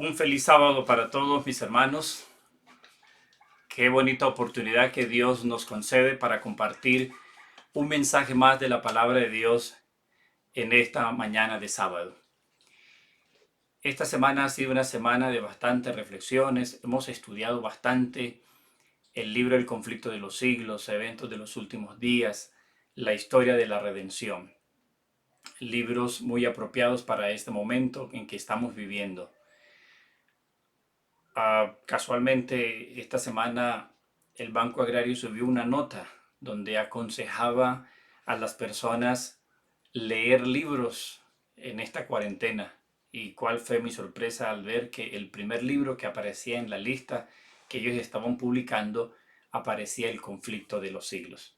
Un feliz sábado para todos mis hermanos. Qué bonita oportunidad que Dios nos concede para compartir un mensaje más de la palabra de Dios en esta mañana de sábado. Esta semana ha sido una semana de bastantes reflexiones. Hemos estudiado bastante el libro El conflicto de los siglos, eventos de los últimos días, la historia de la redención. Libros muy apropiados para este momento en que estamos viviendo. Casualmente esta semana el Banco Agrario subió una nota donde aconsejaba a las personas leer libros en esta cuarentena. Y cuál fue mi sorpresa al ver que el primer libro que aparecía en la lista que ellos estaban publicando aparecía El conflicto de los siglos.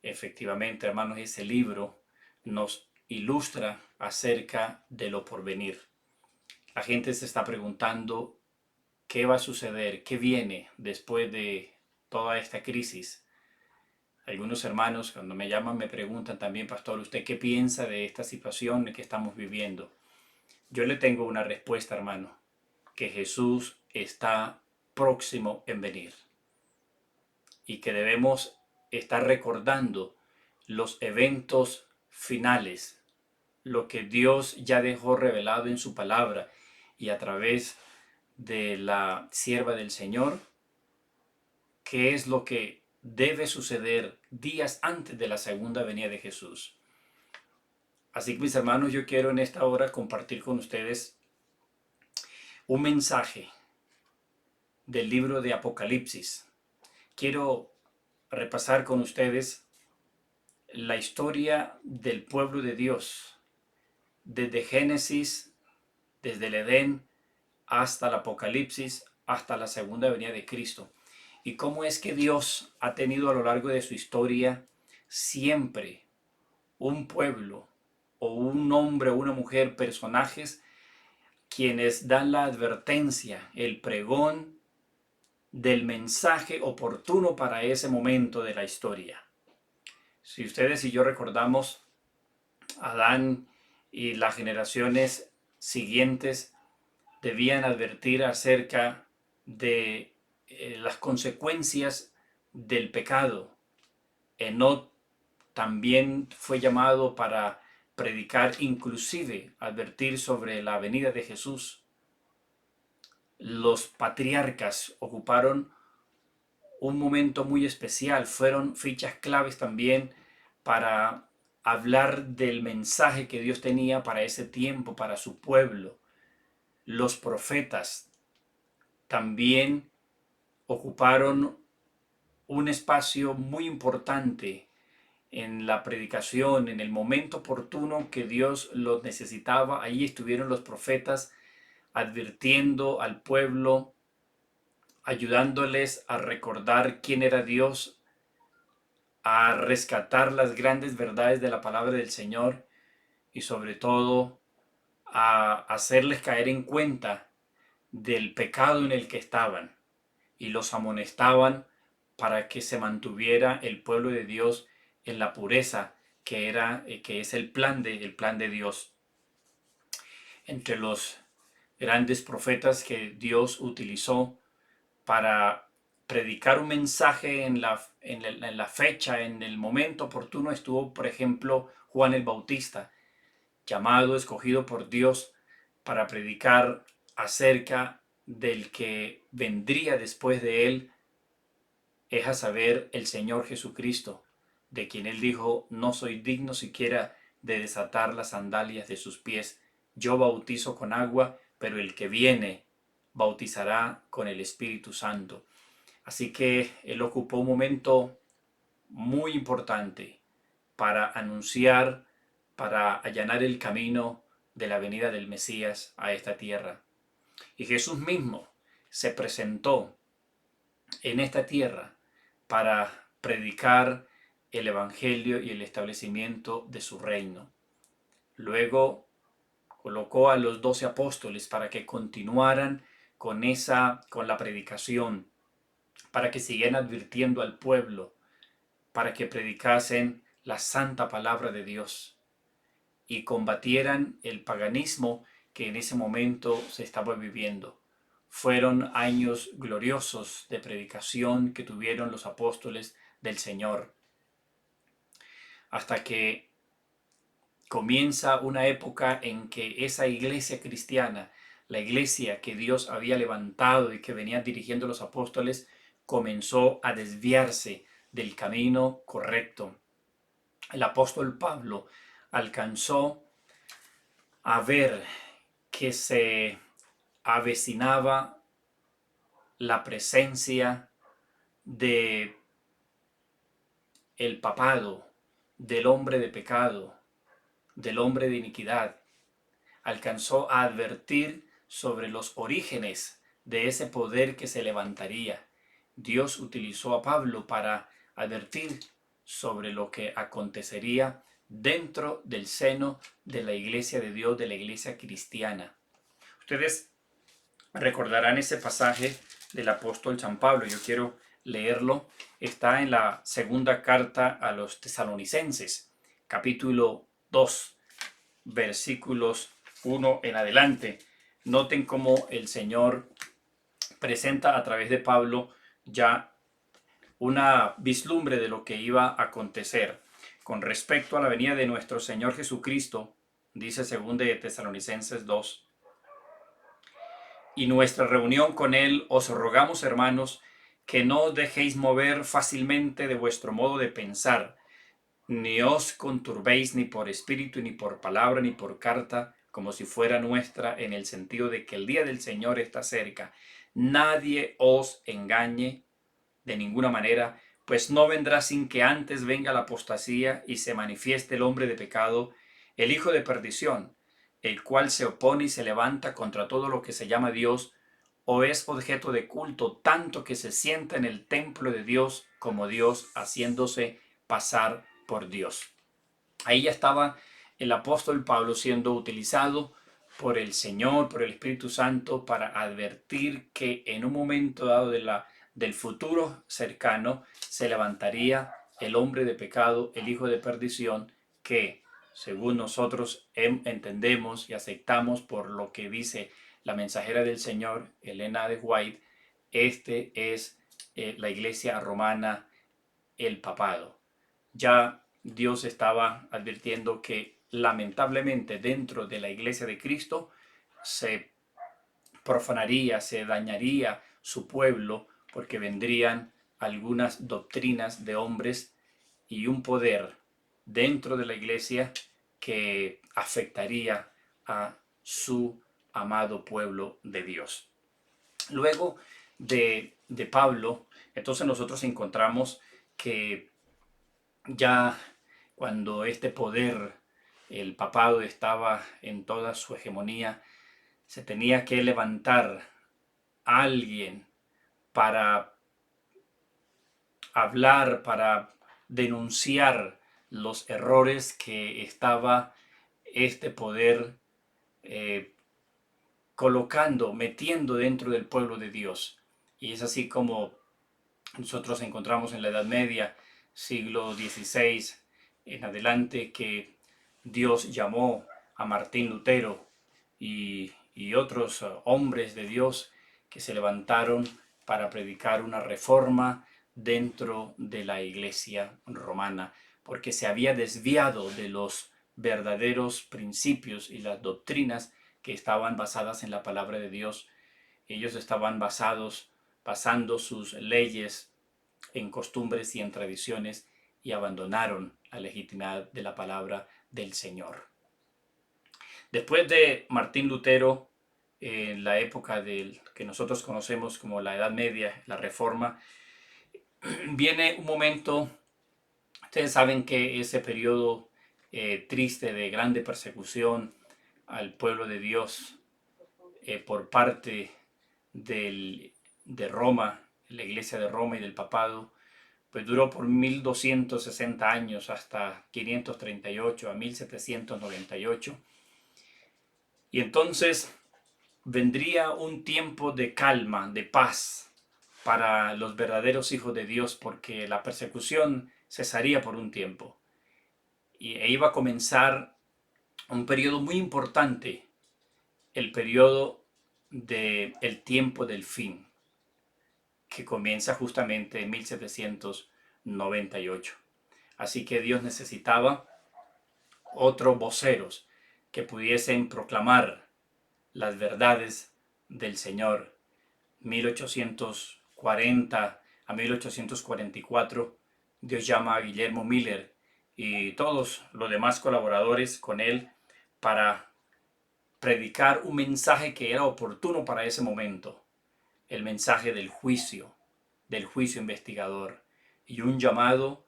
Efectivamente, hermanos, ese libro nos ilustra acerca de lo porvenir. La gente se está preguntando qué va a suceder, qué viene después de toda esta crisis. Algunos hermanos cuando me llaman me preguntan también, pastor, ¿usted qué piensa de esta situación que estamos viviendo? Yo le tengo una respuesta, hermano, que Jesús está próximo en venir y que debemos estar recordando los eventos finales, lo que Dios ya dejó revelado en su palabra y a través de la sierva del Señor, qué es lo que debe suceder días antes de la segunda venida de Jesús. Así que mis hermanos, yo quiero en esta hora compartir con ustedes un mensaje del libro de Apocalipsis. Quiero repasar con ustedes la historia del pueblo de Dios, desde Génesis, desde el Edén, hasta el Apocalipsis, hasta la segunda venida de Cristo. Y cómo es que Dios ha tenido a lo largo de su historia siempre un pueblo o un hombre o una mujer, personajes quienes dan la advertencia, el pregón del mensaje oportuno para ese momento de la historia. Si ustedes y yo recordamos, Adán y las generaciones siguientes debían advertir acerca de las consecuencias del pecado. Enoc también fue llamado para predicar, inclusive advertir sobre la venida de Jesús. Los patriarcas ocuparon un momento muy especial, fueron fichas claves también para hablar del mensaje que Dios tenía para ese tiempo, para su pueblo. Los profetas también ocuparon un espacio muy importante en la predicación, en el momento oportuno que Dios los necesitaba. Ahí estuvieron los profetas advirtiendo al pueblo, ayudándoles a recordar quién era Dios, a rescatar las grandes verdades de la palabra del Señor y sobre todo a hacerles caer en cuenta del pecado en el que estaban y los amonestaban para que se mantuviera el pueblo de Dios en la pureza que es el plan de Dios. Entre los grandes profetas que Dios utilizó para predicar un mensaje en la fecha, en el momento oportuno, estuvo, por ejemplo, Juan el Bautista, llamado, escogido por Dios para predicar acerca del que vendría después de él, es a saber, el Señor Jesucristo, de quien él dijo, no soy digno siquiera de desatar las sandalias de sus pies. Yo bautizo con agua, pero el que viene bautizará con el Espíritu Santo. Así que él ocupó un momento muy importante para anunciar, para allanar el camino de la venida del Mesías a esta tierra. Y Jesús mismo se presentó en esta tierra para predicar el Evangelio y el establecimiento de su reino. Luego colocó a los 12 apóstoles para que continuaran con la predicación, para que siguieran advirtiendo al pueblo, para que predicasen la santa palabra de Dios y combatieran el paganismo que en ese momento se estaba viviendo. Fueron años gloriosos de predicación que tuvieron los apóstoles del Señor, hasta que comienza una época en que esa iglesia cristiana, la iglesia que Dios había levantado y que venía dirigiendo los apóstoles, comenzó a desviarse del camino correcto. El apóstol Pablo alcanzó a ver que se avecinaba la presencia de el papado, del hombre de pecado, del hombre de iniquidad. Alcanzó a advertir sobre los orígenes de ese poder que se levantaría. Dios utilizó a Pablo para advertir sobre lo que acontecería dentro del seno de la iglesia de Dios, de la iglesia cristiana. Ustedes recordarán ese pasaje del apóstol San Pablo. Yo quiero leerlo. Está en la segunda carta a los tesalonicenses, capítulo 2, versículos 1 en adelante. Noten cómo el Señor presenta a través de Pablo ya una vislumbre de lo que iba a acontecer. Con respecto a la venida de nuestro Señor Jesucristo, dice 2 de Tesalonicenses 2, y nuestra reunión con Él, os rogamos, hermanos, que no os dejéis mover fácilmente de vuestro modo de pensar, ni os conturbéis ni por espíritu, ni por palabra, ni por carta, como si fuera nuestra, en el sentido de que el día del Señor está cerca. Nadie os engañe de ninguna manera, pues no vendrá sin que antes venga la apostasía y se manifieste el hombre de pecado, el hijo de perdición, el cual se opone y se levanta contra todo lo que se llama Dios, o es objeto de culto, tanto que se sienta en el templo de Dios como Dios, haciéndose pasar por Dios. Ahí ya estaba el apóstol Pablo siendo utilizado por el Señor, por el Espíritu Santo, para advertir que en un momento dado del futuro cercano se levantaría el hombre de pecado, el hijo de perdición, que según nosotros entendemos y aceptamos por lo que dice la mensajera del Señor, Elena de White, este es la iglesia romana, el papado. Ya Dios estaba advirtiendo que lamentablemente dentro de la iglesia de Cristo se profanaría, se dañaría su pueblo porque vendrían algunas doctrinas de hombres y un poder dentro de la iglesia que afectaría a su amado pueblo de Dios. Luego de Pablo, entonces nosotros encontramos que ya cuando este poder, el papado, estaba en toda su hegemonía, se tenía que levantar a alguien para hablar, para denunciar los errores que estaba este poder colocando, metiendo dentro del pueblo de Dios. Y es así como nosotros encontramos en la Edad Media, siglo XVI en adelante, que Dios llamó a Martín Lutero y otros hombres de Dios que se levantaron para predicar una reforma dentro de la iglesia romana, porque se había desviado de los verdaderos principios y las doctrinas que estaban basadas en la palabra de Dios. Ellos estaban basando sus leyes en costumbres y en tradiciones y abandonaron la legitimidad de la palabra del Señor. Después de Martín Lutero, en la época que nosotros conocemos como la Edad Media, la Reforma, viene un momento, ustedes saben que ese periodo triste de grande persecución al pueblo de Dios por parte de Roma, la iglesia de Roma y del papado, pues duró por 1260 años hasta 538 a 1798. Y entonces vendría un tiempo de calma, de paz para los verdaderos hijos de Dios, porque la persecución cesaría por un tiempo. E iba a comenzar un periodo muy importante el periodo del tiempo del fin, que comienza justamente en 1798. Así que Dios necesitaba otros voceros que pudiesen proclamar las verdades del Señor. 1840 a 1844, Dios llama a Guillermo Miller y todos los demás colaboradores con él para predicar un mensaje que era oportuno para ese momento, el mensaje del juicio investigador, y un llamado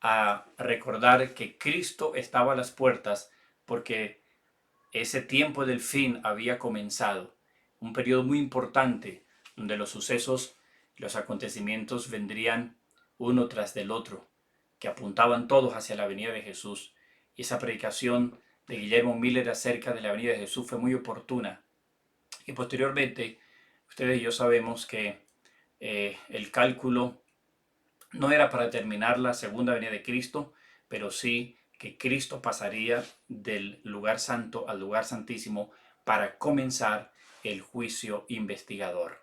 a recordar que Cristo estaba a las puertas porque ese tiempo del fin había comenzado, un periodo muy importante donde los sucesos, los acontecimientos vendrían uno tras del otro, que apuntaban todos hacia la venida de Jesús. Y esa predicación de Guillermo Miller acerca de la venida de Jesús fue muy oportuna. Y posteriormente, ustedes y yo sabemos que el cálculo no era para terminar la segunda venida de Cristo, pero sí que Cristo pasaría del lugar santo al lugar santísimo para comenzar el juicio investigador.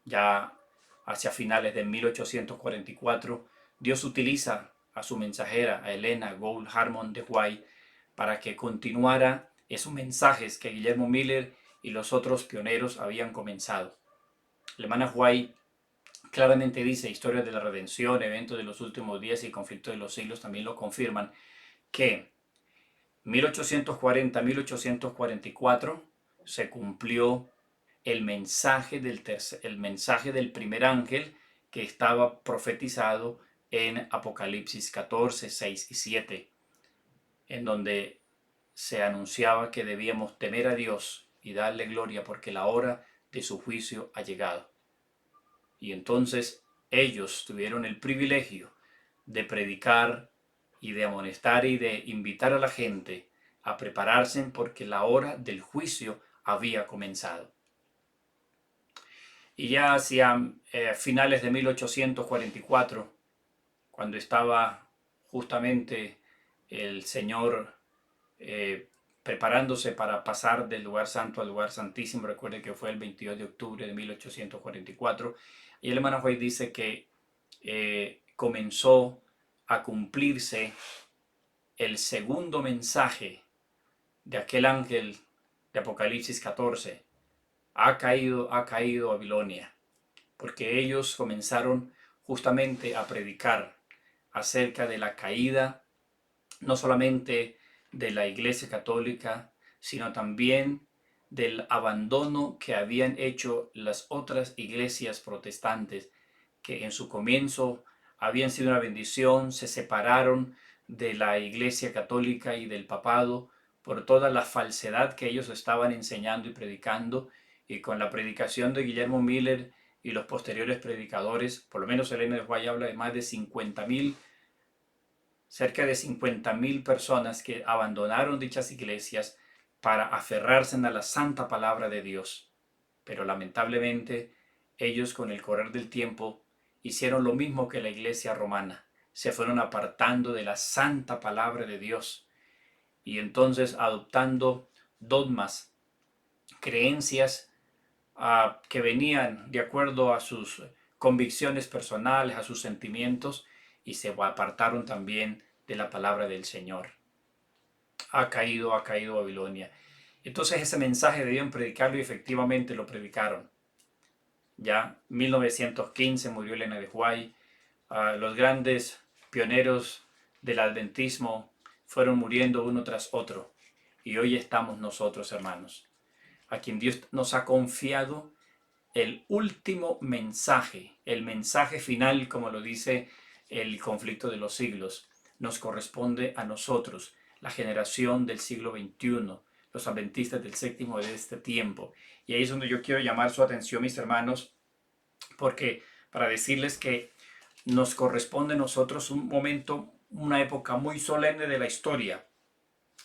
Ya hacia finales de 1844, Dios utiliza a su mensajera, a Helena Gould Harmon de White, para que continuara esos mensajes que Guillermo Miller y los otros pioneros habían comenzado. La hermana White claramente dice, historias de la redención, eventos de los últimos días y conflictos de los siglos también lo confirman, que 1840-1844 se cumplió el mensaje del primer ángel que estaba profetizado en Apocalipsis 14, 6 y 7, en donde se anunciaba que debíamos temer a Dios y darle gloria porque la hora de su juicio ha llegado. Y entonces ellos tuvieron el privilegio de predicar y de amonestar y de invitar a la gente a prepararse porque la hora del juicio había comenzado. Y ya hacia finales de 1844, cuando estaba justamente el Señor preparándose para pasar del lugar santo al lugar santísimo, recuerde que fue el 22 de octubre de 1844, y el hermano White dice que comenzó a cumplirse el segundo mensaje de aquel ángel de Apocalipsis 14. Ha caído Babilonia, porque ellos comenzaron justamente a predicar acerca de la caída, no solamente de la Iglesia Católica, sino también del abandono que habían hecho las otras iglesias protestantes, que en su comienzo habían sido una bendición, se separaron de la Iglesia Católica y del papado por toda la falsedad que ellos estaban enseñando y predicando, y con la predicación de Guillermo Miller y los posteriores predicadores, por lo menos Elena de White habla de más de 50.000, cerca de 50.000 personas que abandonaron dichas iglesias para aferrarse a la santa palabra de Dios. Pero lamentablemente ellos con el correr del tiempo hicieron lo mismo que la iglesia romana, se fueron apartando de la santa palabra de Dios y entonces adoptando dogmas, creencias que venían de acuerdo a sus convicciones personales, a sus sentimientos, y se apartaron también de la palabra del Señor. Ha caído Babilonia. Entonces ese mensaje debían predicarlo y efectivamente lo predicaron. Ya 1915 murió Elena de White. Los grandes pioneros del adventismo fueron muriendo uno tras otro. Y hoy estamos nosotros, hermanos, a quien Dios nos ha confiado el último mensaje, el mensaje final, como lo dice el conflicto de los siglos, nos corresponde a nosotros, la generación del siglo XXI, los adventistas del séptimo de este tiempo. Y ahí es donde yo quiero llamar su atención, mis hermanos, porque para decirles que nos corresponde a nosotros un momento, una época muy solemne de la historia,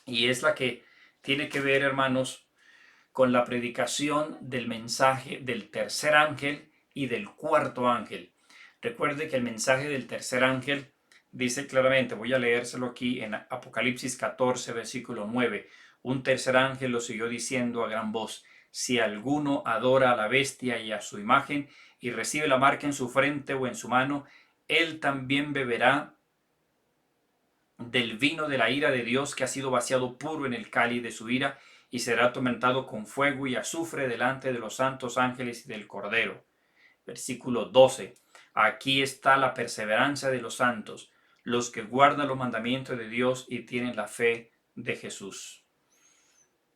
y es la que tiene que ver, hermanos, con la predicación del mensaje del tercer ángel y del cuarto ángel. Recuerde que el mensaje del tercer ángel dice claramente, voy a leérselo aquí en Apocalipsis 14, versículo 9, Un tercer ángel lo siguió diciendo a gran voz: si alguno adora a la bestia y a su imagen y recibe la marca en su frente o en su mano, él también beberá del vino de la ira de Dios, que ha sido vaciado puro en el cáliz de su ira, y será atormentado con fuego y azufre delante de los santos ángeles y del Cordero. Versículo 12. Aquí está la perseverancia de los santos, los que guardan los mandamientos de Dios y tienen la fe de Jesús.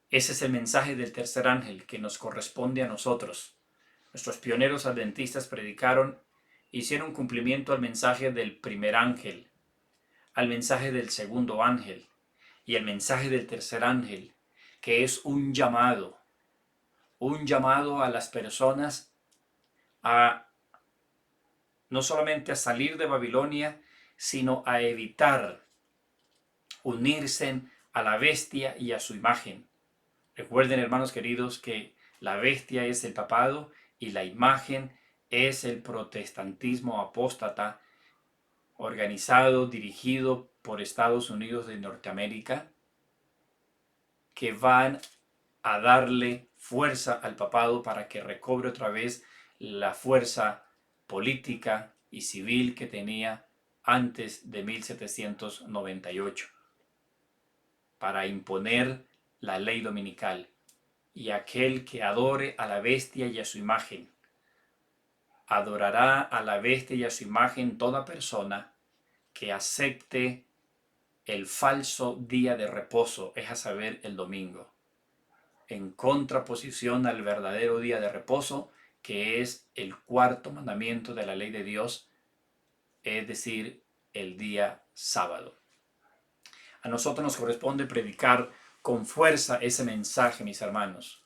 Ese es el mensaje del tercer ángel que nos corresponde a nosotros. Nuestros pioneros adventistas predicaron, hicieron cumplimiento al mensaje del primer ángel, al mensaje del segundo ángel y el mensaje del tercer ángel, que es un llamado a las personas a no solamente a salir de Babilonia, sino a evitar unirse a la bestia y a su imagen. Recuerden, hermanos queridos, que la bestia es el papado y la imagen es el protestantismo apóstata organizado, dirigido por Estados Unidos de Norteamérica, que van a darle fuerza al papado para que recobre otra vez la fuerza política y civil que tenía antes de 1798, para imponer la ley dominical. Y aquel que adore a la bestia y a su imagen, adorará a la bestia y a su imagen toda persona que acepte el falso día de reposo, es a saber, el domingo, en contraposición al verdadero día de reposo, que es el cuarto mandamiento de la ley de Dios, es decir, el día sábado. A nosotros nos corresponde predicar con fuerza ese mensaje, mis hermanos.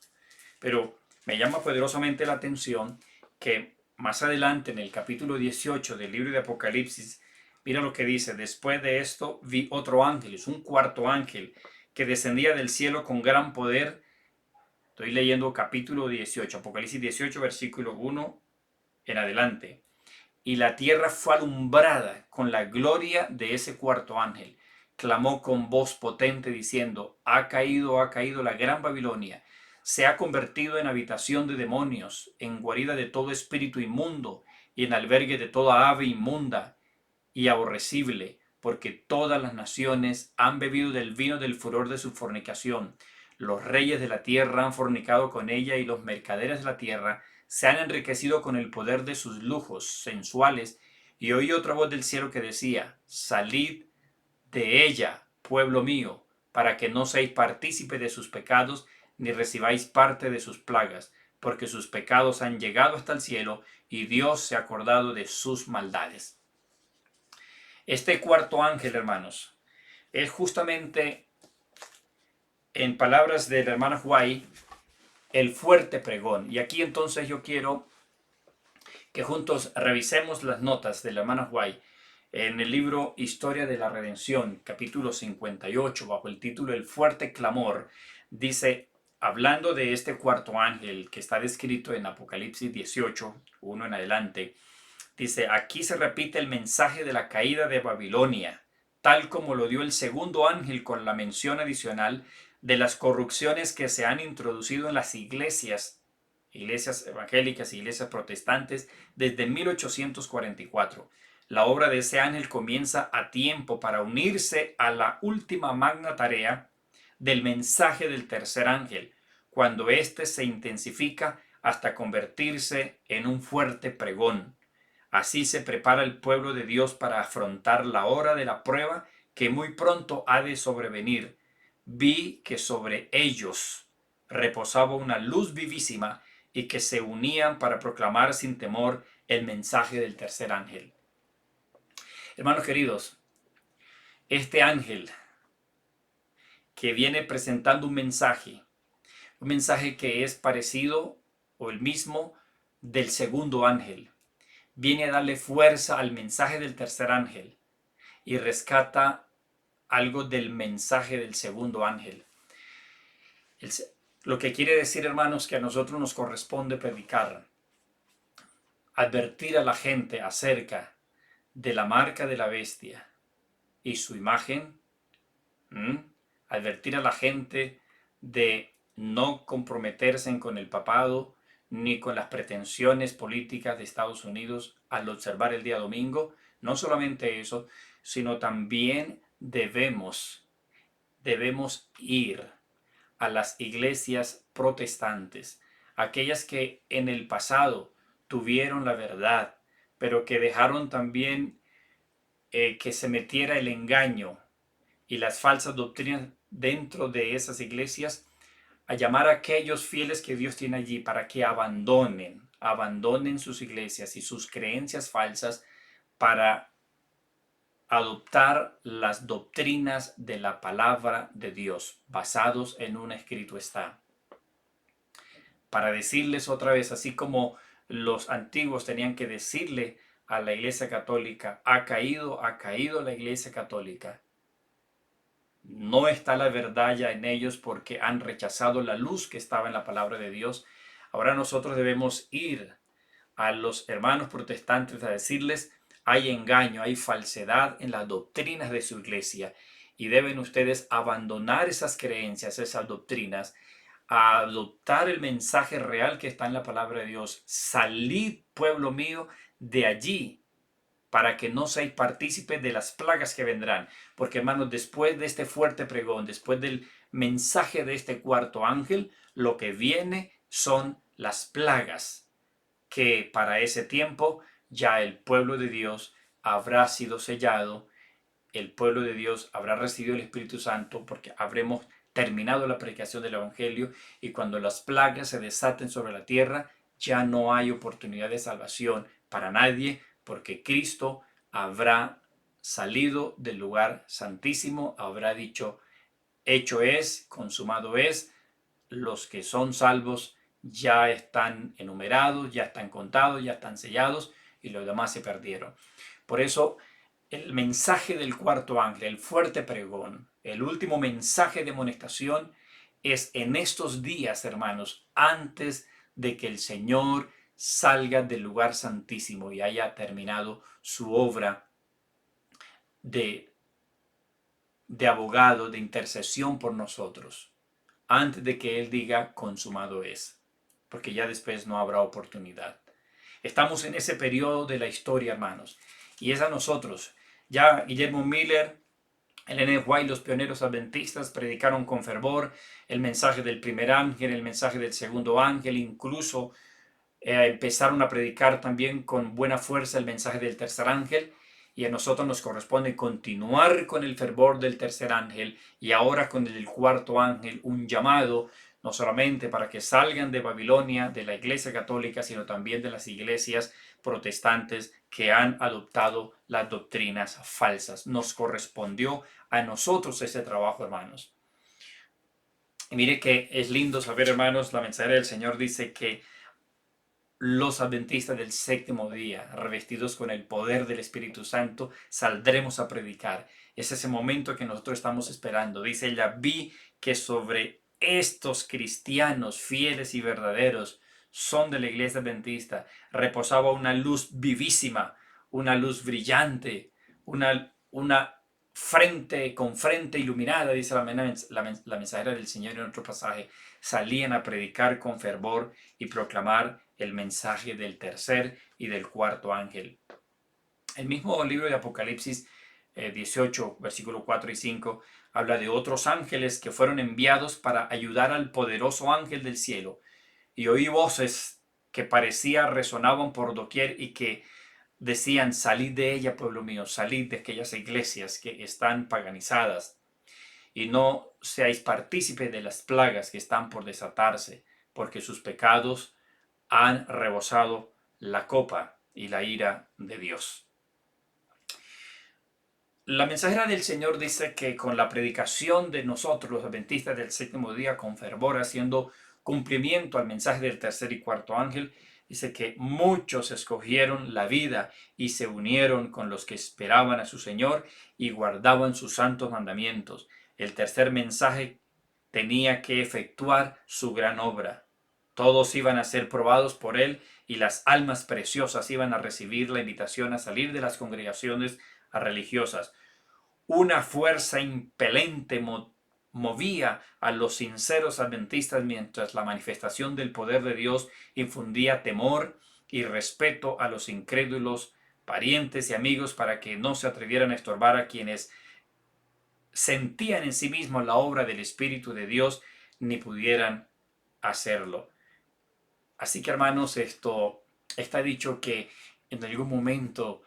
Pero me llama poderosamente la atención que más adelante en el capítulo 18 del libro de Apocalipsis, mira lo que dice: después de esto vi otro ángel, es un cuarto ángel, que descendía del cielo con gran poder. Estoy leyendo capítulo 18, Apocalipsis 18, versículo 1 en adelante. Y la tierra fue alumbrada con la gloria de ese cuarto ángel. Clamó con voz potente diciendo: ha caído la gran Babilonia, se ha convertido en habitación de demonios, en guarida de todo espíritu inmundo y en albergue de toda ave inmunda y aborrecible, porque todas las naciones han bebido del vino del furor de su fornicación. Los reyes de la tierra han fornicado con ella, y los mercaderes de la tierra se han enriquecido con el poder de sus lujos sensuales. Y oí otra voz del cielo que decía: salid de ella, pueblo mío, para que no seáis partícipe de sus pecados, ni recibáis parte de sus plagas, porque sus pecados han llegado hasta el cielo, y Dios se ha acordado de sus maldades. Este cuarto ángel, hermanos, es justamente, en palabras de la hermana Huay, el fuerte pregón. Y aquí entonces yo quiero que juntos revisemos las notas de la hermana Huay en el libro Historia de la Redención, capítulo 58, bajo el título El fuerte clamor. Dice, hablando de este cuarto ángel que está descrito en Apocalipsis 18, 1 en adelante, dice: aquí se repite el mensaje de la caída de Babilonia, tal como lo dio el segundo ángel, con la mención adicional de las corrupciones que se han introducido en las iglesias evangélicas e iglesias protestantes desde 1844. La obra de ese ángel comienza a tiempo para unirse a la última magna tarea del mensaje del tercer ángel, cuando éste se intensifica hasta convertirse en un fuerte pregón. Así se prepara el pueblo de Dios para afrontar la hora de la prueba que muy pronto ha de sobrevenir. Vi que sobre ellos reposaba una luz vivísima y que se unían para proclamar sin temor el mensaje del tercer ángel. Hermanos queridos, este ángel que viene presentando un mensaje que es parecido o el mismo del segundo ángel, viene a darle fuerza al mensaje del tercer ángel y rescata algo del mensaje del segundo ángel. Lo que quiere decir, hermanos, que a nosotros nos corresponde predicar, advertir a la gente acerca de la marca de la bestia y su imagen, advertir a la gente de no comprometerse con el papado ni con las pretensiones políticas de Estados Unidos al observar el día domingo. No solamente eso, sino también debemos ir a las iglesias protestantes, aquellas que en el pasado tuvieron la verdad, pero que dejaron también que se metiera el engaño y las falsas doctrinas dentro de esas iglesias, a llamar a aquellos fieles que Dios tiene allí para que abandonen sus iglesias y sus creencias falsas para adoptar las doctrinas de la palabra de Dios, basados en un escrito está. Para decirles otra vez, así como los antiguos tenían que decirle a la Iglesia Católica, ha caído la Iglesia Católica. No está la verdad ya en ellos porque han rechazado la luz que estaba en la palabra de Dios. Ahora nosotros debemos ir a los hermanos protestantes a decirles, hay engaño, hay falsedad en las doctrinas de su iglesia y deben ustedes abandonar esas creencias, esas doctrinas, a adoptar el mensaje real que está en la palabra de Dios. Salid, pueblo mío, de allí, para que no seáis partícipes de las plagas que vendrán. Porque, hermanos, después de este fuerte pregón, después del mensaje de este cuarto ángel, lo que viene son las plagas, que para ese tiempo ya el pueblo de Dios habrá sido sellado, el pueblo de Dios habrá recibido el Espíritu Santo, porque habremos terminado la predicación del Evangelio, y cuando las plagas se desaten sobre la tierra, ya no hay oportunidad de salvación para nadie, porque Cristo habrá salido del lugar santísimo, habrá dicho, hecho es, consumado es, los que son salvos ya están enumerados, ya están contados, ya están sellados, y los demás se perdieron. Por eso el mensaje del cuarto ángel, el fuerte pregón, el último mensaje de amonestación es en estos días, hermanos, antes de que el Señor salga del lugar santísimo y haya terminado su obra de, de abogado, de intercesión por nosotros, antes de que Él diga consumado es, porque ya después no habrá oportunidad. Estamos en ese periodo de la historia, hermanos, y es a nosotros. Ya Guillermo Miller, Ellen White, los pioneros adventistas predicaron con fervor el mensaje del primer ángel, el mensaje del segundo ángel, incluso empezaron a predicar también con buena fuerza el mensaje del tercer ángel, y a nosotros nos corresponde continuar con el fervor del tercer ángel y ahora con el del cuarto ángel, un llamado no solamente para que salgan de Babilonia, de la Iglesia Católica, sino también de las iglesias protestantes que han adoptado las doctrinas falsas. Nos correspondió a nosotros ese trabajo, hermanos. Y mire que es lindo saber, hermanos, la mensajera del Señor dice que los adventistas del séptimo día, revestidos con el poder del Espíritu Santo, saldremos a predicar. Es ese momento que nosotros estamos esperando. Dice ella, vi que sobre estos cristianos fieles y verdaderos son de la iglesia adventista, reposaba una luz vivísima, una luz brillante, una frente con frente iluminada, dice la mensajera del Señor en otro pasaje. Salían a predicar con fervor y proclamar el mensaje del tercer y del cuarto ángel. El mismo libro de Apocalipsis 18, versículo 4 y 5, habla de otros ángeles que fueron enviados para ayudar al poderoso ángel del cielo. Y oí voces que parecía resonaban por doquier y que decían, salid de ella, pueblo mío, salid de aquellas iglesias que están paganizadas y no seáis partícipes de las plagas que están por desatarse, porque sus pecados han rebosado la copa y la ira de Dios. La mensajera del Señor dice que con la predicación de nosotros, los adventistas del séptimo día, con fervor, haciendo cumplimiento al mensaje del tercer y cuarto ángel, dice que muchos escogieron la vida y se unieron con los que esperaban a su Señor y guardaban sus santos mandamientos. El tercer mensaje tenía que efectuar su gran obra. Todos iban a ser probados por él y las almas preciosas iban a recibir la invitación a salir de las congregaciones religiosas. Una fuerza impelente movía a los sinceros adventistas mientras la manifestación del poder de Dios infundía temor y respeto a los incrédulos, parientes y amigos para que no se atrevieran a estorbar a quienes sentían en sí mismos la obra del Espíritu de Dios ni pudieran hacerlo. Así que hermanos, esto está dicho que en algún momento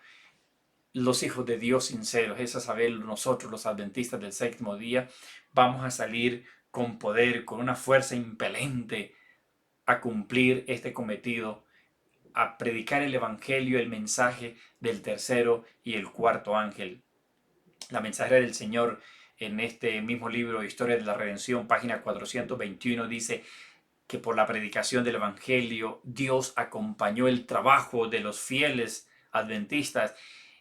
los hijos de Dios sinceros, es a saber, nosotros los adventistas del séptimo día, vamos a salir con poder, con una fuerza impelente a cumplir este cometido, a predicar el evangelio, el mensaje del tercero y el cuarto ángel. La mensajera del Señor en este mismo libro, Historia de la Redención, página 421, dice que por la predicación del evangelio Dios acompañó el trabajo de los fieles adventistas.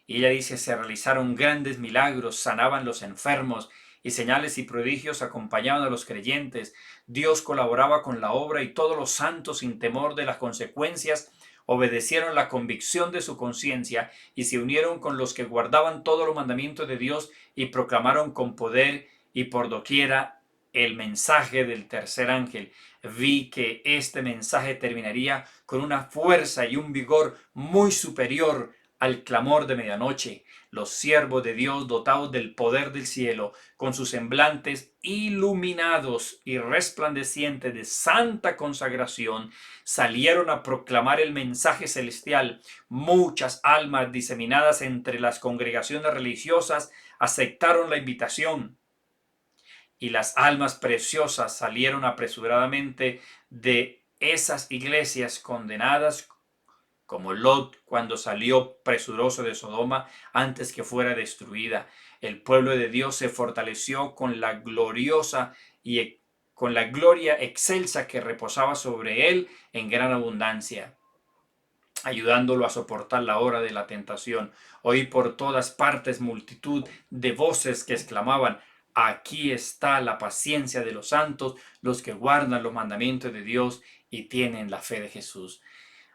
Y ella dice, se realizaron grandes milagros, sanaban los enfermos y señales y prodigios acompañaban a los creyentes. Dios colaboraba con la obra y todos los santos, sin temor de las consecuencias, obedecieron la convicción de su conciencia y se unieron con los que guardaban todos los mandamientos de Dios y proclamaron con poder y por doquiera el mensaje del tercer ángel. Vi que este mensaje terminaría con una fuerza y un vigor muy superior al clamor de medianoche. Los siervos de Dios, dotados del poder del cielo, con sus semblantes iluminados y resplandecientes de santa consagración, salieron a proclamar el mensaje celestial. Muchas almas diseminadas entre las congregaciones religiosas aceptaron la invitación, y las almas preciosas salieron apresuradamente de esas iglesias condenadas, como Lot cuando salió presuroso de Sodoma antes que fuera destruida. El pueblo de Dios se fortaleció con la gloriosa y con la gloria excelsa que reposaba sobre él en gran abundancia, ayudándolo a soportar la hora de la tentación. Oí por todas partes multitud de voces que exclamaban: aquí está la paciencia de los santos, los que guardan los mandamientos de Dios y tienen la fe de Jesús.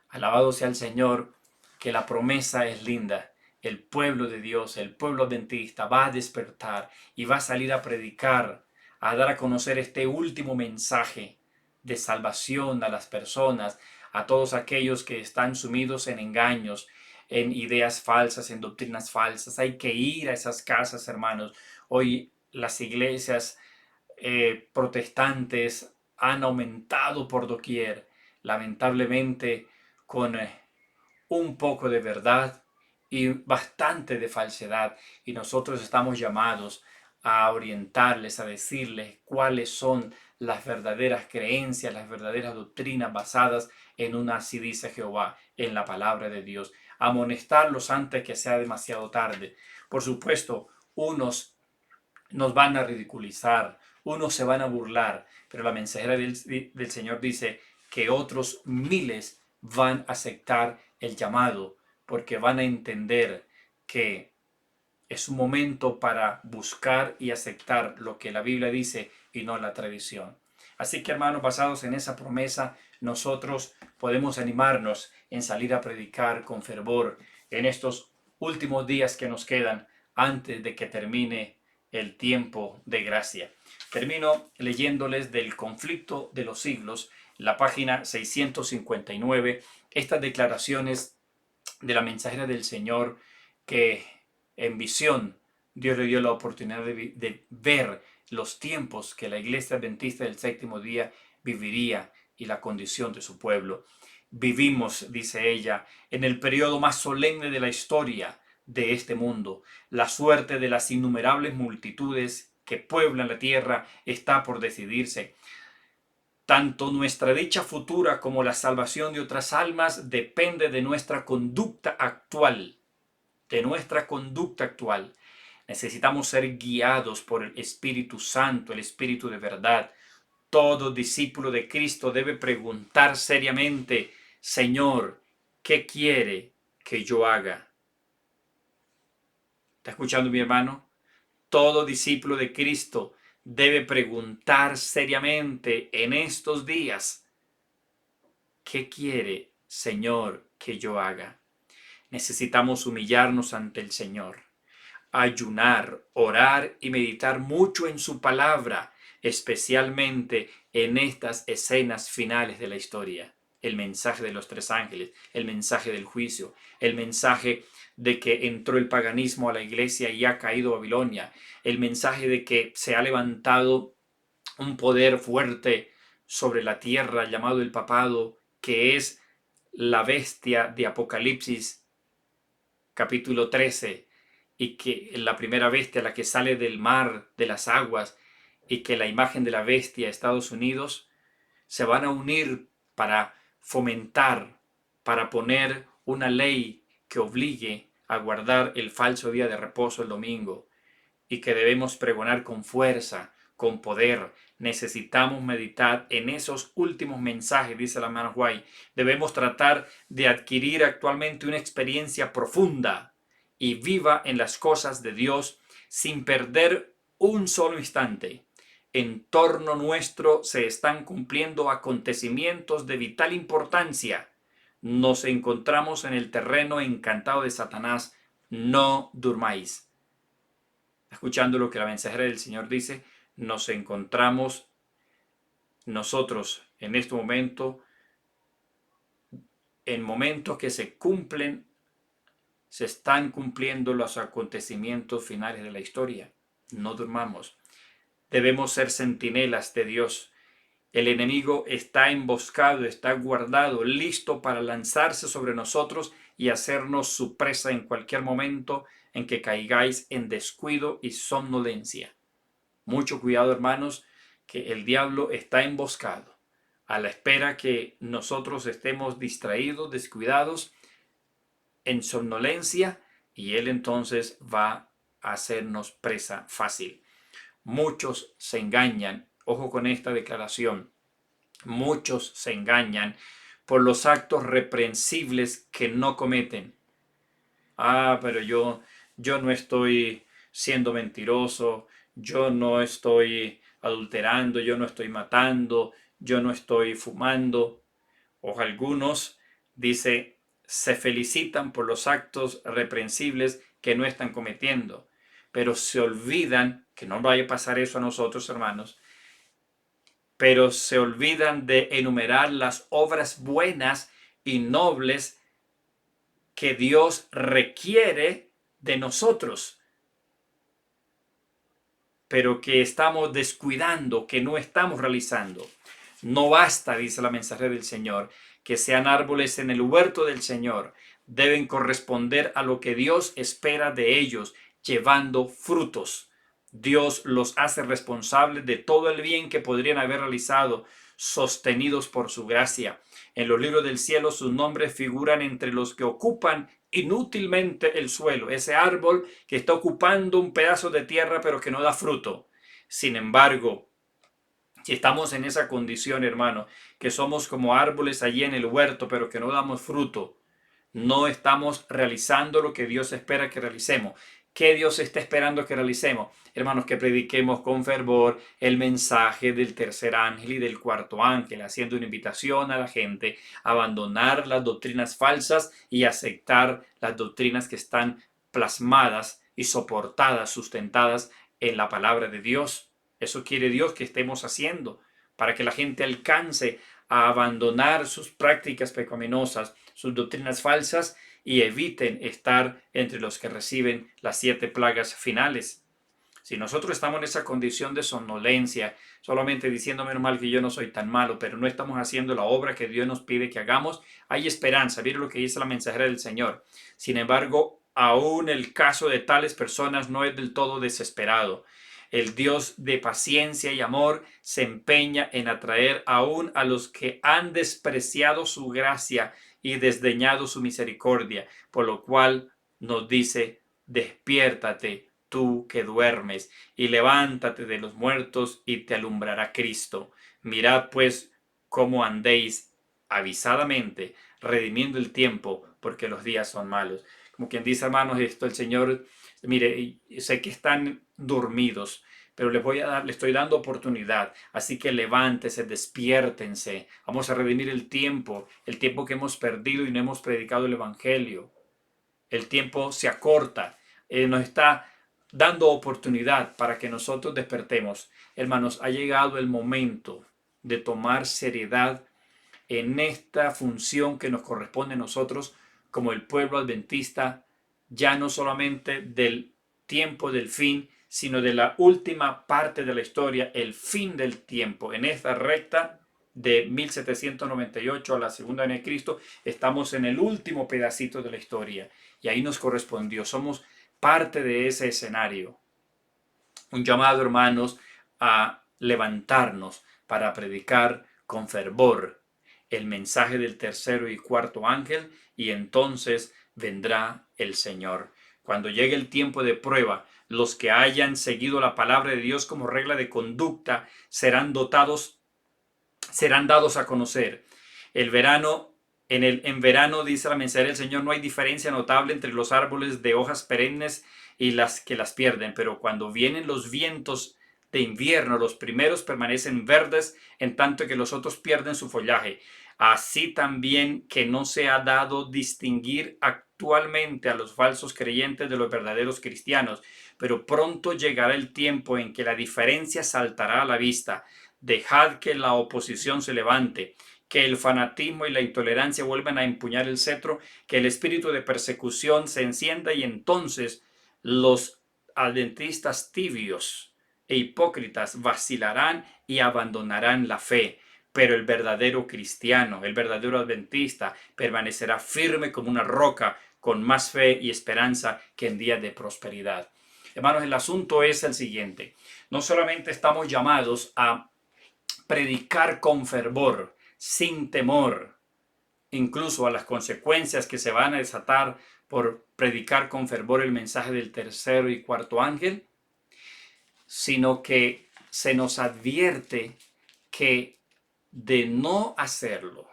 Alabado sea el Señor, que la promesa es linda. El pueblo de Dios, el pueblo adventista va a despertar y va a salir a predicar, a dar a conocer este último mensaje de salvación a las personas, a todos aquellos que están sumidos en engaños, en ideas falsas, en doctrinas falsas. Hay que ir a esas casas, hermanos. Hoy las iglesias protestantes han aumentado por doquier, lamentablemente con un poco de verdad y bastante de falsedad. Y nosotros estamos llamados a orientarles, a decirles cuáles son las verdaderas creencias, las verdaderas doctrinas basadas en una, así dice Jehová, en la palabra de Dios. Amonestarlos antes que sea demasiado tarde. Por supuesto, unos nos van a ridiculizar, unos se van a burlar, pero la mensajera del Señor dice que otros miles van a aceptar el llamado, porque van a entender que es un momento para buscar y aceptar lo que la Biblia dice y no la tradición. Así que, hermanos, basados en esa promesa, nosotros podemos animarnos en salir a predicar con fervor en estos últimos días que nos quedan antes de que termine el tiempo de gracia. Termino leyéndoles del Conflicto de los Siglos, la página 659, estas declaraciones de la mensajera del Señor, que en visión Dios le dio la oportunidad de ver los tiempos que la iglesia adventista del séptimo día viviría y la condición de su pueblo. Vivimos, dice ella, en el periodo más solemne de la historia de este mundo. La suerte de las innumerables multitudes que pueblan la tierra está por decidirse. Tanto nuestra dicha futura como la salvación de otras almas depende de nuestra conducta actual. De nuestra conducta actual. Necesitamos ser guiados por el Espíritu Santo, el Espíritu de verdad. Todo discípulo de Cristo debe preguntar seriamente: Señor, ¿qué quiere que yo haga? ¿Está escuchando, mi hermano? Todo discípulo de Cristo debe preguntar seriamente en estos días: ¿qué quiere, Señor, que yo haga? Necesitamos humillarnos ante el Señor, ayunar, orar y meditar mucho en su palabra especialmente en estas escenas finales de la historia. El mensaje de los tres ángeles, el mensaje del juicio, el mensaje de que entró el paganismo a la iglesia y ha caído Babilonia, el mensaje de que se ha levantado un poder fuerte sobre la tierra llamado el papado, que es la bestia de Apocalipsis capítulo 13, y que la primera bestia, la que sale del mar, de las aguas, y que la imagen de la bestia, Estados Unidos, se van a unir para fomentar, para poner una ley que obligue a guardar el falso día de reposo el domingo, y que debemos pregonar con fuerza, con poder. Necesitamos meditar en esos últimos mensajes, dice la hermana White. Debemos tratar de adquirir actualmente una experiencia profunda y viva en las cosas de Dios sin perder un solo instante. En torno nuestro se están cumpliendo acontecimientos de vital importancia. Nos encontramos en el terreno encantado de Satanás. No durmáis. Escuchando lo que la mensajera del Señor dice, nos encontramos nosotros en este momento, en momentos que se cumplen, se están cumpliendo los acontecimientos finales de la historia. No durmamos. Debemos ser centinelas de Dios. El enemigo está emboscado, está guardado, listo para lanzarse sobre nosotros y hacernos su presa en cualquier momento en que caigáis en descuido y somnolencia. Mucho cuidado, hermanos, que el diablo está emboscado, a la espera que nosotros estemos distraídos, descuidados, en somnolencia, y él entonces va a hacernos presa fácil. Muchos se engañan, ojo con esta declaración, muchos se engañan por los actos reprensibles que no cometen. Pero yo no estoy siendo mentiroso, yo no estoy adulterando, yo no estoy matando, yo no estoy fumando. O algunos, dice, se felicitan por los actos reprensibles que no están cometiendo, pero se olvidan, que no vaya a pasar eso a nosotros, hermanos, pero se olvidan de enumerar las obras buenas y nobles que Dios requiere de nosotros, pero que estamos descuidando, que no estamos realizando. No basta, dice la mensajera del Señor, que sean árboles en el huerto del Señor. Deben corresponder a lo que Dios espera de ellos, llevando frutos. Dios los hace responsables de todo el bien que podrían haber realizado, sostenidos por su gracia. En los libros del cielo sus nombres figuran entre los que ocupan inútilmente el suelo, ese árbol que está ocupando un pedazo de tierra pero que no da fruto. Sin embargo, si estamos en esa condición, hermano, que somos como árboles allí en el huerto pero que no damos fruto, no estamos realizando lo que Dios espera que realicemos. ¿Qué Dios está esperando que realicemos? Hermanos, que prediquemos con fervor el mensaje del tercer ángel y del cuarto ángel, haciendo una invitación a la gente a abandonar las doctrinas falsas y aceptar las doctrinas que están plasmadas y soportadas, sustentadas en la palabra de Dios. Eso quiere Dios que estemos haciendo, para que la gente alcance a abandonar sus prácticas pecaminosas, sus doctrinas falsas, y eviten estar entre los que reciben las 7 plagas finales. Si nosotros estamos en esa condición de somnolencia, solamente diciendo menos mal que yo no soy tan malo, pero no estamos haciendo la obra que Dios nos pide que hagamos, hay esperanza. Miren lo que dice la mensajera del Señor. Sin embargo, aún el caso de tales personas no es del todo desesperado. El Dios de paciencia y amor se empeña en atraer aún a los que han despreciado su gracia y desdeñado su misericordia, por lo cual nos dice: despiértate tú que duermes, y levántate de los muertos, y te alumbrará Cristo. Mirad pues cómo andéis avisadamente, redimiendo el tiempo, porque los días son malos. Como quien dice, hermanos, esto el Señor, mire, sé que están dormidos, pero les estoy dando oportunidad. Así que levántese, despiértense. Vamos a redimir el tiempo que hemos perdido y no hemos predicado el Evangelio. El tiempo se acorta. Nos está dando oportunidad para que nosotros despertemos. Hermanos, ha llegado el momento de tomar seriedad en esta función que nos corresponde a nosotros como el pueblo adventista, ya no solamente del tiempo del fin, sino de la última parte de la historia, el fin del tiempo. En esta recta de 1798 a la segunda venida de Cristo, estamos en el último pedacito de la historia y ahí nos correspondió. Somos parte de ese escenario. Un llamado, hermanos, a levantarnos para predicar con fervor el mensaje del tercero y cuarto ángel, y entonces vendrá el Señor. Cuando llegue el tiempo de prueba, los que hayan seguido la palabra de Dios como regla de conducta serán dados a conocer. El verano, en verano, dice la mensajería del Señor, no hay diferencia notable entre los árboles de hojas perennes y las que las pierden, pero cuando vienen los vientos de invierno, los primeros permanecen verdes, en tanto que los otros pierden su follaje. Así también que no se ha dado distinguir actualmente a los falsos creyentes de los verdaderos cristianos, pero pronto llegará el tiempo en que la diferencia saltará a la vista. Dejad que la oposición se levante, que el fanatismo y la intolerancia vuelvan a empuñar el cetro, que el espíritu de persecución se encienda, y entonces los adventistas tibios e hipócritas vacilarán y abandonarán la fe. Pero el verdadero cristiano, el verdadero adventista, permanecerá firme como una roca, con más fe y esperanza que en días de prosperidad. Hermanos, el asunto es el siguiente. No solamente estamos llamados a predicar con fervor, sin temor, incluso a las consecuencias que se van a desatar por predicar con fervor el mensaje del tercero y cuarto ángel, sino que se nos advierte que de no hacerlo,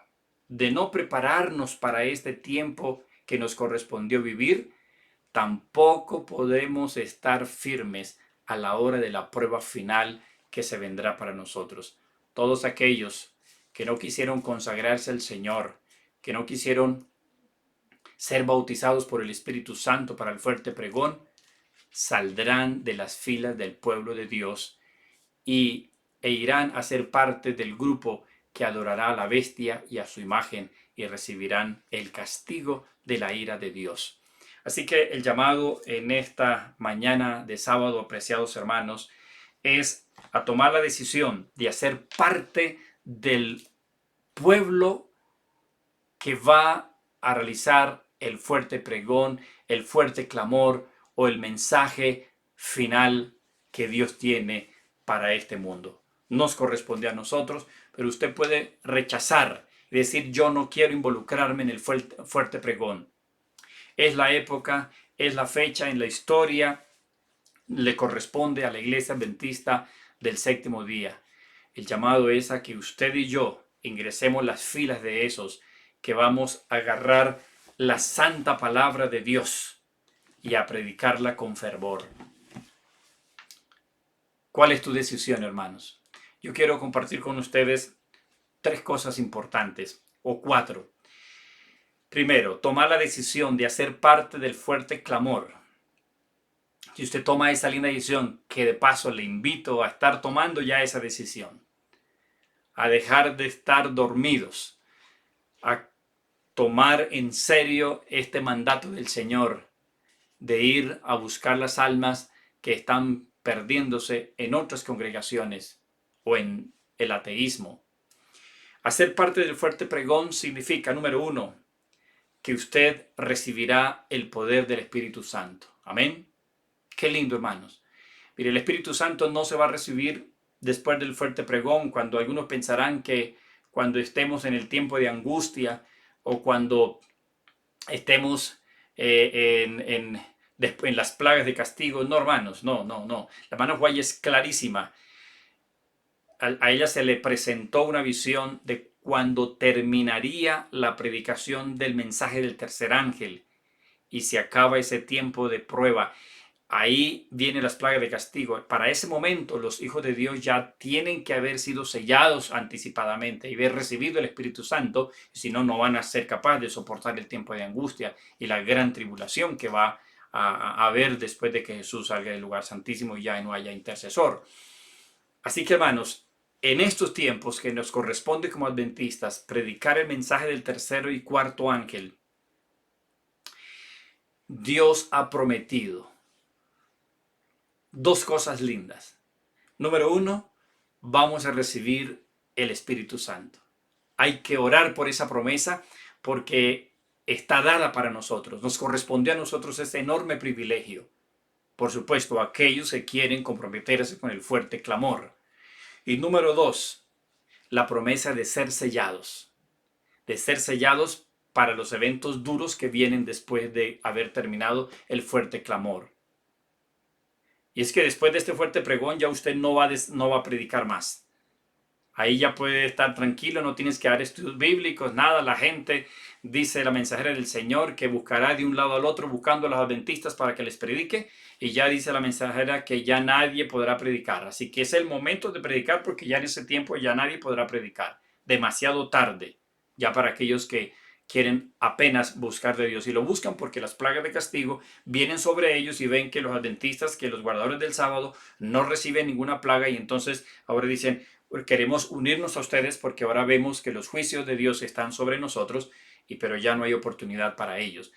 de no prepararnos para este tiempo que nos correspondió vivir, tampoco podemos estar firmes a la hora de la prueba final que se vendrá para nosotros. Todos aquellos que no quisieron consagrarse al Señor, que no quisieron ser bautizados por el Espíritu Santo para el fuerte pregón, saldrán de las filas del pueblo de Dios e irán a ser parte del grupo que adorará a la bestia y a su imagen, y recibirán el castigo de la ira de Dios. Así que el llamado en esta mañana de sábado, apreciados hermanos, es a tomar la decisión de hacer parte del pueblo que va a realizar el fuerte pregón, el fuerte clamor o el mensaje final que Dios tiene para este mundo. Nos corresponde a nosotros, pero usted puede rechazar y decir: yo no quiero involucrarme en el fuerte pregón. Es la época, es la fecha en la historia, le corresponde a la iglesia adventista del séptimo día. El llamado es a que usted y yo ingresemos las filas de esos que vamos a agarrar la santa palabra de Dios y a predicarla con fervor. ¿Cuál es tu decisión, hermanos? Yo quiero compartir con ustedes 3 cosas importantes, o 4. Primero, tomar la decisión de hacer parte del fuerte clamor. Si usted toma esa linda decisión, que de paso le invito a estar tomando ya esa decisión, a dejar de estar dormidos, a tomar en serio este mandato del Señor de ir a buscar las almas que están perdiéndose en otras congregaciones o en el ateísmo. Hacer parte del fuerte pregón significa, número 1, que usted recibirá el poder del Espíritu Santo. Amén. Qué lindo, hermanos. Mire, el Espíritu Santo no se va a recibir después del fuerte pregón, cuando algunos pensarán que cuando estemos en el tiempo de angustia o cuando estemos en las plagas de castigo. No, hermanos, no. La hermana White es clarísima. A ella se le presentó una visión de cuando terminaría la predicación del mensaje del tercer ángel y se acaba ese tiempo de prueba. Ahí vienen las plagas de castigo. Para ese momento los hijos de Dios ya tienen que haber sido sellados anticipadamente y haber recibido el Espíritu Santo, si no, no van a ser capaces de soportar el tiempo de angustia y la gran tribulación que va a ver después de que Jesús salga del lugar santísimo y ya no haya intercesor. Así que, hermanos, en estos tiempos que nos corresponde como adventistas predicar el mensaje del tercero y cuarto ángel, Dios ha prometido dos cosas lindas. Número uno, vamos a recibir el Espíritu Santo. Hay que orar por esa promesa porque está dada para nosotros. Nos corresponde a nosotros ese enorme privilegio. Por supuesto, aquellos que quieren comprometerse con el fuerte clamor. Y número dos, la promesa de ser sellados. De ser sellados para los eventos duros que vienen después de haber terminado el fuerte clamor. Y es que después de este fuerte pregón ya usted no va a predicar más. Ahí ya puede estar tranquilo, no tienes que dar estudios bíblicos, nada. La gente, dice la mensajera del Señor, que buscará de un lado al otro buscando a los adventistas para que les predique. Y ya dice la mensajera que ya nadie podrá predicar. Así que es el momento de predicar porque ya en ese tiempo ya nadie podrá predicar. Demasiado tarde, ya para aquellos que quieren apenas buscar de Dios. Y lo buscan porque las plagas de castigo vienen sobre ellos y ven que los adventistas, que los guardadores del sábado no reciben ninguna plaga y entonces ahora dicen, queremos unirnos a ustedes porque ahora vemos que los juicios de Dios están sobre nosotros, pero ya no hay oportunidad para ellos.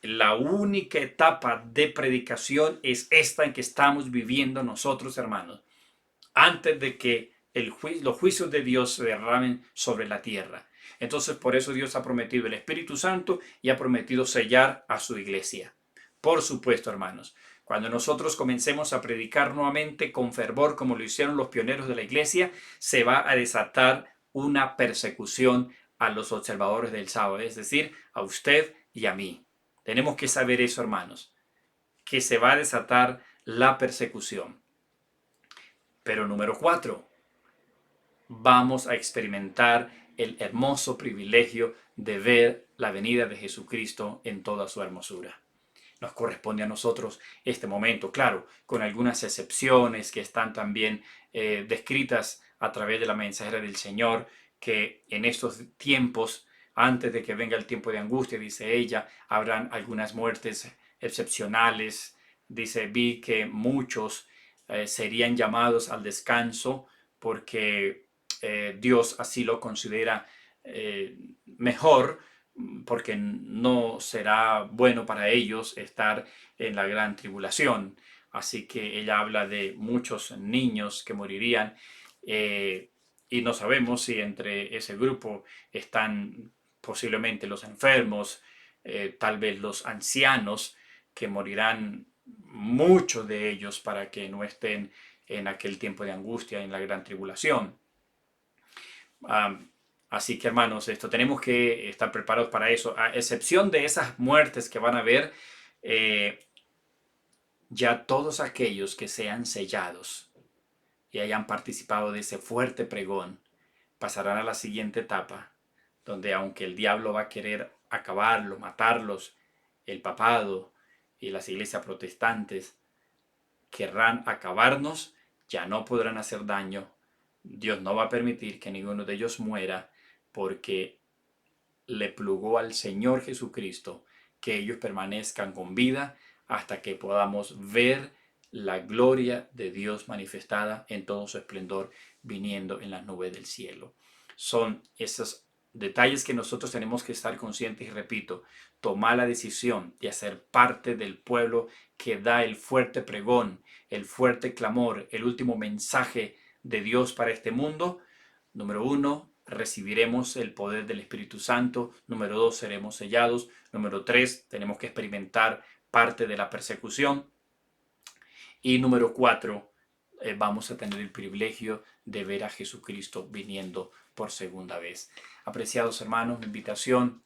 La única etapa de predicación es esta en que estamos viviendo nosotros, hermanos, antes de que los juicios de Dios se derramen sobre la tierra. Entonces, por eso Dios ha prometido el Espíritu Santo y ha prometido sellar a su iglesia. Por supuesto, hermanos, cuando nosotros comencemos a predicar nuevamente con fervor, como lo hicieron los pioneros de la iglesia, se va a desatar una persecución a los observadores del sábado, es decir, a usted y a mí. Tenemos que saber eso, hermanos, que se va a desatar la persecución. Pero número 4, vamos a experimentar el hermoso privilegio de ver la venida de Jesucristo en toda su hermosura. Nos corresponde a nosotros este momento, claro, con algunas excepciones que están también descritas a través de la mensajera del Señor, que en estos tiempos, antes de que venga el tiempo de angustia, dice ella, habrán algunas muertes excepcionales. Dice, vi que muchos serían llamados al descanso porque Dios así lo considera mejor, porque no será bueno para ellos estar en la gran tribulación. Así que ella habla de muchos niños que morirían y no sabemos si entre ese grupo están posiblemente los enfermos, tal vez los ancianos, que morirán muchos de ellos para que no estén en aquel tiempo de angustia, en la gran tribulación. Así que, hermanos, tenemos que estar preparados para eso. A excepción de esas muertes que van a haber, ya todos aquellos que sean sellados y hayan participado de ese fuerte pregón pasarán a la siguiente etapa, donde aunque el diablo va a querer acabarlos, matarlos, el papado y las iglesias protestantes querrán acabarnos, ya no podrán hacer daño. Dios no va a permitir que ninguno de ellos muera, porque le plugó al Señor Jesucristo que ellos permanezcan con vida hasta que podamos ver la gloria de Dios manifestada en todo su esplendor viniendo en las nubes del cielo. Son esos detalles que nosotros tenemos que estar conscientes y repito, tomar la decisión de hacer parte del pueblo que da el fuerte pregón, el fuerte clamor, el último mensaje de Dios para este mundo. Número 1, recibiremos el poder del Espíritu Santo. Número 2, seremos sellados. Número 3, tenemos que experimentar parte de la persecución. Y número 4, vamos a tener el privilegio de ver a Jesucristo viniendo por segunda vez. Apreciados hermanos, mi invitación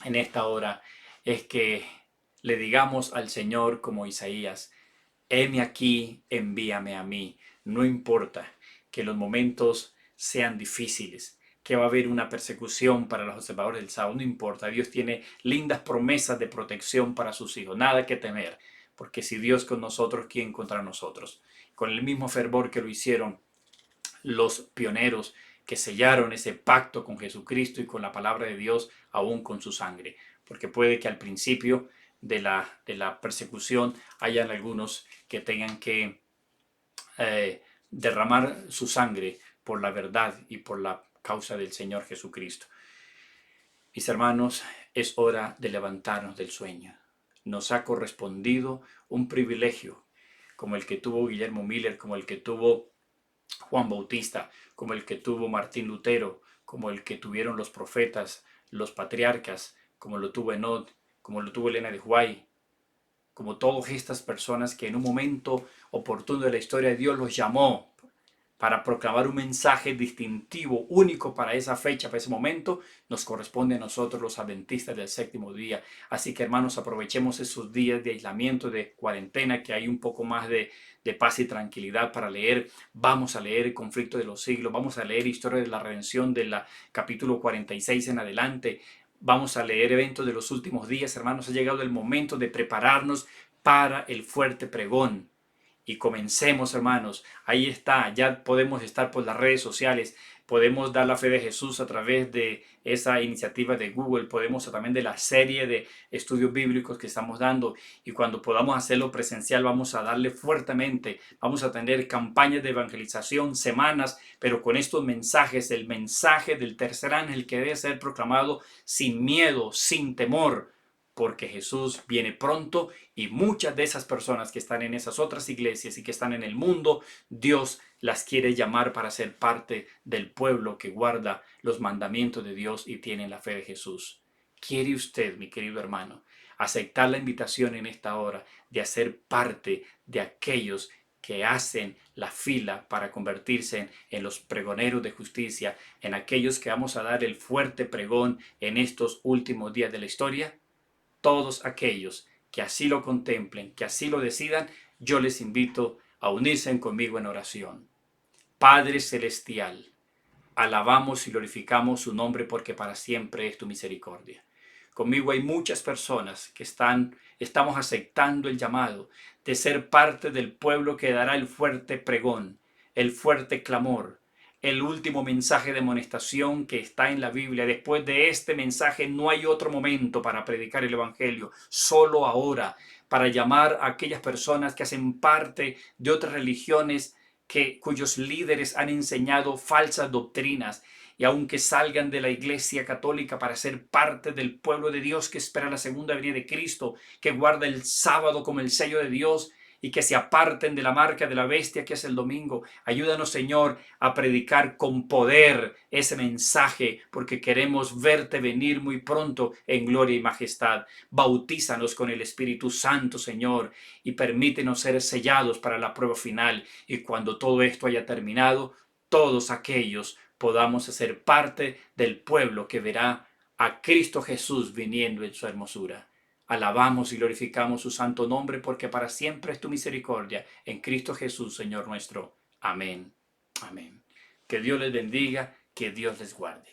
en esta hora es que le digamos al Señor como Isaías, heme aquí, envíame a mí. No importa que los momentos sean difíciles, que va a haber una persecución para los observadores del sábado, no importa. Dios tiene lindas promesas de protección para sus hijos, nada que temer, porque si Dios con nosotros, ¿quién contra nosotros? Con el mismo fervor que lo hicieron los pioneros que sellaron ese pacto con Jesucristo y con la palabra de Dios, aún con su sangre, porque puede que al principio de la persecución, hayan algunos que tengan que derramar su sangre por la verdad y por la causa del Señor Jesucristo. Mis hermanos, es hora de levantarnos del sueño. Nos ha correspondido un privilegio como el que tuvo Guillermo Miller, como el que tuvo Juan Bautista, como el que tuvo Martín Lutero, como el que tuvieron los profetas, los patriarcas, como lo tuvo Enoch, como lo tuvo Elena de White, como todas estas personas que en un momento oportuno de la historia de Dios los llamó para proclamar un mensaje distintivo, único para esa fecha, para ese momento, nos corresponde a nosotros los adventistas del séptimo día. Así que hermanos, aprovechemos esos días de aislamiento, de cuarentena, que hay un poco más de paz y tranquilidad para leer. Vamos a leer el conflicto de los siglos, vamos a leer historia de la redención del capítulo 46 en adelante. Vamos a leer eventos de los últimos días, hermanos. Ha llegado el momento de prepararnos para el fuerte pregón. Y comencemos, hermanos. Ahí está, ya podemos estar por las redes sociales, podemos dar la fe de Jesús a través de esa iniciativa de Google, podemos también de la serie de estudios bíblicos que estamos dando, y cuando podamos hacerlo presencial vamos a darle fuertemente, vamos a tener campañas de evangelización, semanas, pero con estos mensajes, el mensaje del tercer ángel que debe ser proclamado sin miedo, sin temor, porque Jesús viene pronto y muchas de esas personas que están en esas otras iglesias y que están en el mundo, Dios las quiere llamar para ser parte del pueblo que guarda los mandamientos de Dios y tiene la fe de Jesús. ¿Quiere usted, mi querido hermano, aceptar la invitación en esta hora de hacer parte de aquellos que hacen la fila para convertirse en los pregoneros de justicia, en aquellos que vamos a dar el fuerte pregón en estos últimos días de la historia? Todos aquellos que así lo contemplen, que así lo decidan, yo les invito a unirse conmigo en oración. Padre Celestial, alabamos y glorificamos su nombre porque para siempre es tu misericordia. Conmigo hay muchas personas que estamos aceptando el llamado de ser parte del pueblo que dará el fuerte pregón, el fuerte clamor, el último mensaje de amonestación que está en la Biblia. Después de este mensaje no hay otro momento para predicar el Evangelio, solo ahora, para llamar a aquellas personas que hacen parte de otras religiones cuyos líderes han enseñado falsas doctrinas, y aunque salgan de la Iglesia Católica para ser parte del pueblo de Dios que espera la segunda venida de Cristo, que guarda el sábado como el sello de Dios y que se aparten de la marca de la bestia que es el domingo. Ayúdanos, Señor, a predicar con poder ese mensaje, porque queremos verte venir muy pronto en gloria y majestad. Bautízanos con el Espíritu Santo, Señor, y permítenos ser sellados para la prueba final. Y cuando todo esto haya terminado, todos aquellos podamos hacer parte del pueblo que verá a Cristo Jesús viniendo en su hermosura. Alabamos y glorificamos su santo nombre porque para siempre es tu misericordia en Cristo Jesús, Señor nuestro. Amén. Amén. Que Dios les bendiga, que Dios les guarde.